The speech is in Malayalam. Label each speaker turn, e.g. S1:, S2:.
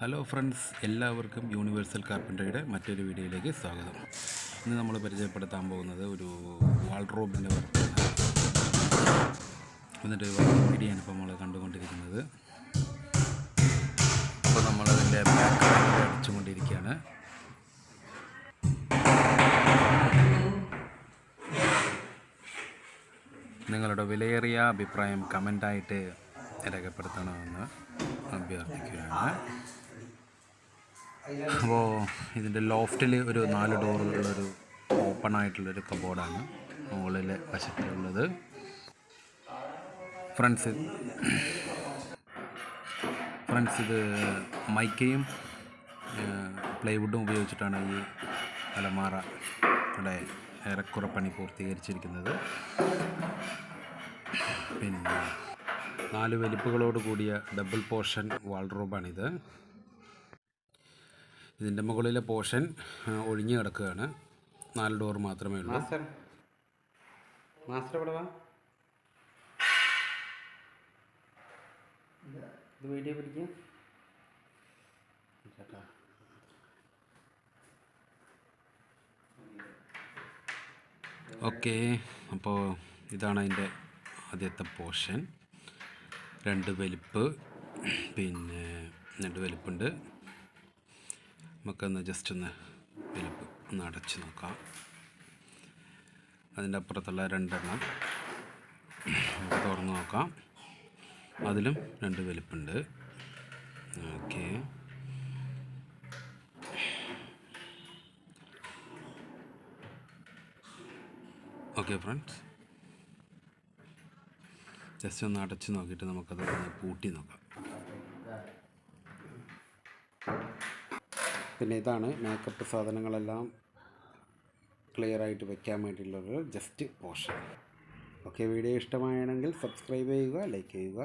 S1: ഹലോ ഫ്രണ്ട്സ്, എല്ലാവർക്കും യൂണിവേഴ്സൽ കാർപ്പൻട്രിയുടെ മറ്റൊരു വീഡിയോയിലേക്ക് സ്വാഗതം. ഇന്ന് നമ്മൾ പരിചയപ്പെടുത്താൻ പോകുന്നത് ഒരു വാൾഡ്രോബിൻ്റെ വർക്കാണ്. എന്നിട്ട് വീഡിയോയാണ് ഇപ്പോൾ നമ്മൾ കണ്ടുകൊണ്ടിരിക്കുന്നത്. അപ്പോൾ നമ്മളതിൻ്റെ ബാക്ക് അടിച്ചുകൊണ്ടിരിക്കുകയാണ്. നിങ്ങളുടെ വിലയേറിയ അഭിപ്രായം കമൻ്റായിട്ട് രേഖപ്പെടുത്തണമെന്ന് അഭ്യർത്ഥിക്കുകയാണ്. അപ്പോൾ ഇതിൻ്റെ ലോഫ്റ്റിൽ ഒരു 4 ഡോറുകളുള്ളൊരു ഓപ്പൺ ആയിട്ടുള്ളൊരു കബോർഡാണ് മുകളിലെ വശത്തിലുള്ളത്. ഫ്രണ്ട്സ് ഇത് മൈക്കയും പ്ലൈവുഡും ഉപയോഗിച്ചിട്ടാണ് ഈ അലമാറ ഇവിടെ ഏറെക്കുറെ പണി പൂർത്തീകരിച്ചിരിക്കുന്നത്. പിന്നെ 4 വലിപ്പുകളോട് കൂടിയ ഡബിൾ പോർഷൻ വാൾഡ്രോബാണിത്. ഇതിൻ്റെ മുകളിലെ പോർഷൻ ഒഴിഞ്ഞു കിടക്കുകയാണ്. 4 ഡോർ മാത്രമേ ഉള്ളൂ. ഓക്കെ, അപ്പോൾ ഇതാണ് അതിൻ്റെ ആദ്യത്തെ പോർഷൻ. 2 വലിപ്പ്, പിന്നെ 2 വലിപ്പുണ്ട്. നമുക്കൊന്ന് ജസ്റ്റ് ഒന്ന് വലിപ്പ് ഒന്ന് അടച്ച് നോക്കാം. അതിൻ്റെ അപ്പുറത്തുള്ള 2 എണ്ണം നമുക്ക് തുറന്ന് നോക്കാം. അതിലും 2 വലിപ്പുണ്ട്. ഓക്കെ, ഫ്രണ്ട്സ്, ജസ്റ്റ് ഒന്ന് അടച്ച് നോക്കിയിട്ട് നമുക്കത് ഒന്ന് പൂട്ടി നോക്കാം. പിന്നെ ഇതാണ് മേക്കപ്പ് സാധനങ്ങളെല്ലാം ക്ലിയറായിട്ട് വെക്കാൻ വേണ്ടിയിട്ടുള്ളൊരു ജസ്റ്റ് പോർഷൻ. ഓക്കെ, വീഡിയോ ഇഷ്ടമായെങ്കിൽ സബ്സ്ക്രൈബ് ചെയ്യുക, ലൈക്ക് ചെയ്യുക.